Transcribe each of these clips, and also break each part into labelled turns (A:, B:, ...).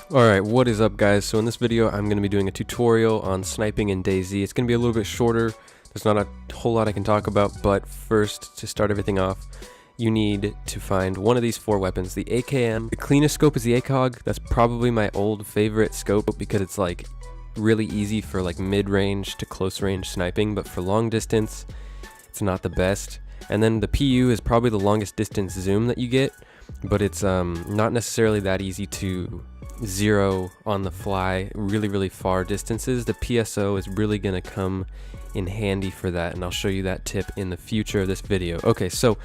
A: Alright, what is up guys? So in this video I'm going to be doing a tutorial on sniping in DayZ. It's going to be a little bit shorter. There's not a whole lot I can talk about, but first, to start everything off, you need to find one of these four weapons. The AKM. The cleanest scope is the ACOG. That's probably my old favorite scope because it's like really easy for like mid-range to close range sniping, but for long distance it's not the best. And then the PU is probably the longest distance zoom that you get, but it's not necessarily that easy to zero on the fly really far distances. The PSO is really going to come in handy for that, and I'll show you that tip in the future of this video. Okay, so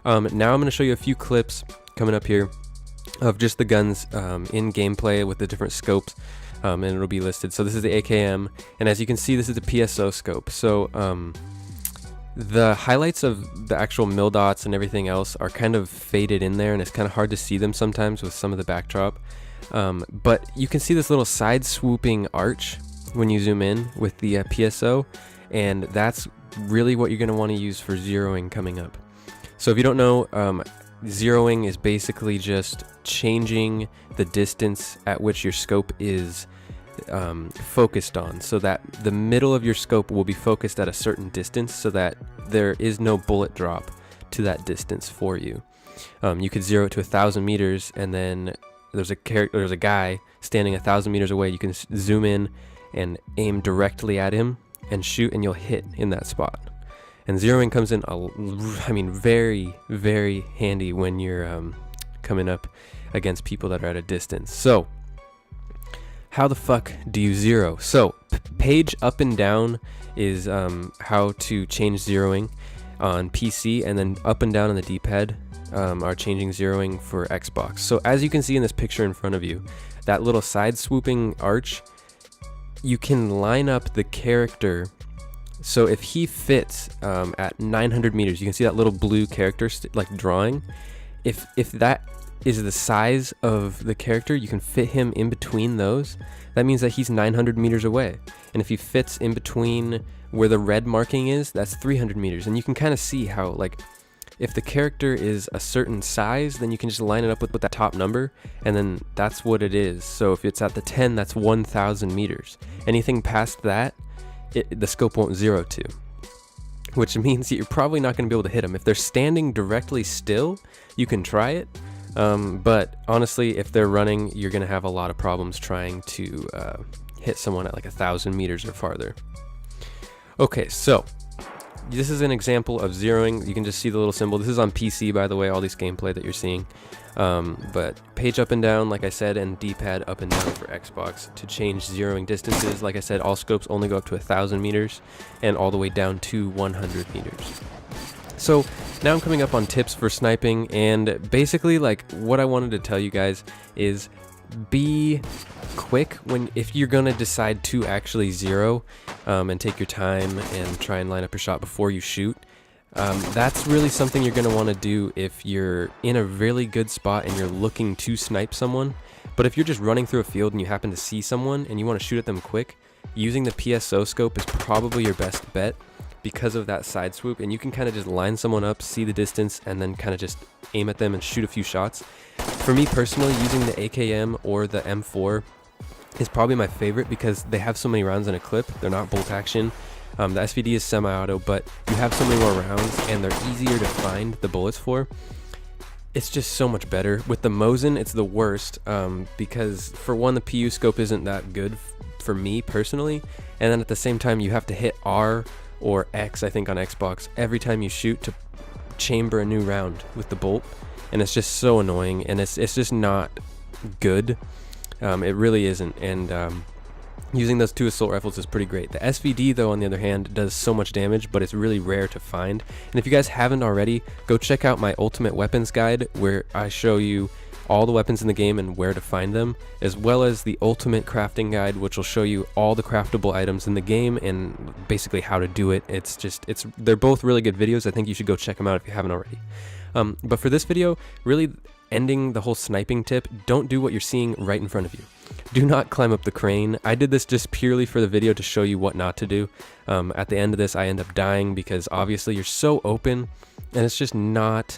A: now I'm going to show you a few clips coming up here of just the guns in gameplay with the different scopes, and it'll be listed. So this is the AKM, and as you can see, this is the PSO scope. So the highlights of the actual mil dots and everything else are kind of faded in there, and it's kind of hard to see them sometimes with some of the backdrop. But you can see this little side swooping arch when you zoom in with the PSO, and that's really what you're going to want to use for zeroing coming up. So if you don't know, zeroing is basically just changing the distance at which your scope is focused on, so that the middle of your scope will be focused at a certain distance so that there is no bullet drop to that distance for you. You could zero it to 1,000 meters, and then there's a guy standing 1,000 meters away. You can zoom in and aim directly at him and shoot, and you'll hit in that spot. And zeroing comes in, very handy when you're coming up against people that are at a distance. So how the fuck do you zero? So page up and down is how to change zeroing on PC, and then up and down on the D-pad are changing zeroing for Xbox. So as you can see in this picture in front of you, that little side swooping arch, you can line up the character. So if he fits at 900 meters, you can see that little blue character like drawing. If that is the size of the character, you can fit him in between those. That means that he's 900 meters away. And if he fits in between where the red marking is, that's 300 meters. And you can kind of see how, like, if the character is a certain size, then you can just line it up with that top number, and then that's what it is. So if it's at the 10, that's 1,000 meters. Anything past that, the scope won't zero to, which means that you're probably not going to be able to hit them. If they're standing directly still, you can try it, but honestly, if they're running, you're going to have a lot of problems trying to hit someone at like 1,000 meters or farther. Okay, so this is an example of zeroing. You can just see the little symbol. This is on PC, by the way, all this gameplay that you're seeing. But page up and down, like I said, and D-pad up and down for Xbox to change zeroing distances. Like I said, all scopes only go up to 1,000 meters and all the way down to 100 meters. So now I'm coming up on tips for sniping, and basically, like, what I wanted to tell you guys is be quick if you're gonna decide to actually zero, and take your time and try and line up your shot before you shoot. That's really something you're gonna want to do if you're in a really good spot and you're looking to snipe someone. But if you're just running through a field and you happen to see someone and you want to shoot at them quick, using the PSO scope is probably your best bet because of that side swoop, and you can kind of just line someone up, see the distance, and then kind of just aim at them and shoot a few shots. For me personally, using the AKM or the M4 is probably my favorite because they have so many rounds in a clip. They're not bolt action. The SVD is semi-auto, but you have so many more rounds and they're easier to find the bullets for. It's just so much better. With the Mosin, it's the worst because, for one, the PU scope isn't that good for me personally, and then at the same time you have to hit R or X, I think, on Xbox every time you shoot to chamber a new round with the bolt, and it's just so annoying, and it's just not good. It really isn't, and using those two assault rifles is pretty great. The SVD, though, on the other hand, does so much damage, but it's really rare to find. And if you guys haven't already, go check out my ultimate weapons guide, where I show you all the weapons in the game and where to find them, as well as the ultimate crafting guide, which will show you all the craftable items in the game and basically how to do it. They're both really good videos. I think you should go check them out if you haven't already. But for this video, really ending the whole sniping tip, don't do what you're seeing right in front of you. Do not climb up the crane. I did this just purely for the video to show you what not to do. At the end of this, I end up dying because obviously you're so open and it's just not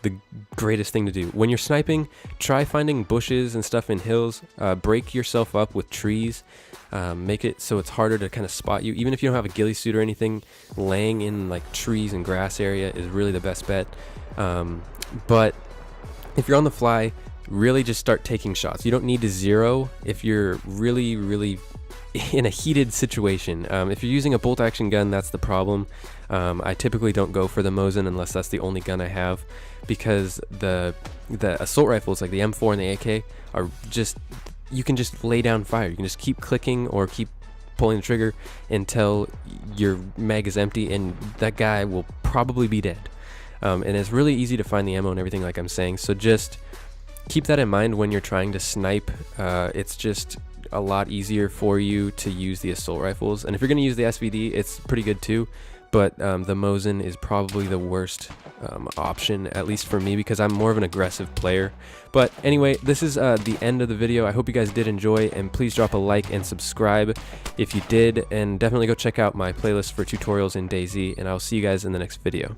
A: the greatest thing to do. When you're sniping, try finding bushes and stuff in hills. Break yourself up with trees. Make it so it's harder to kind of spot you. Even if you don't have a ghillie suit or anything, laying in like trees and grass area is really the best bet. But if you're on the fly, really just start taking shots. You don't need to zero if you're really in a heated situation. If you're using a bolt action gun, that's the problem. I typically don't go for the Mosin unless that's the only gun I have, because the assault rifles like the M4 and the AK are just, you can just lay down fire. You can just keep clicking or keep pulling the trigger until your mag is empty, and that guy will probably be dead. And it's really easy to find the ammo and everything, like I'm saying, so just keep that in mind when you're trying to snipe. It's just a lot easier for you to use the assault rifles, and if you're going to use the SVD, it's pretty good too, but the Mosin is probably the worst option, at least for me, because I'm more of an aggressive player. But anyway, this is the end of the video. I hope you guys did enjoy, and please drop a like and subscribe if you did, and definitely go check out my playlist for tutorials in DayZ, and I'll see you guys in the next video.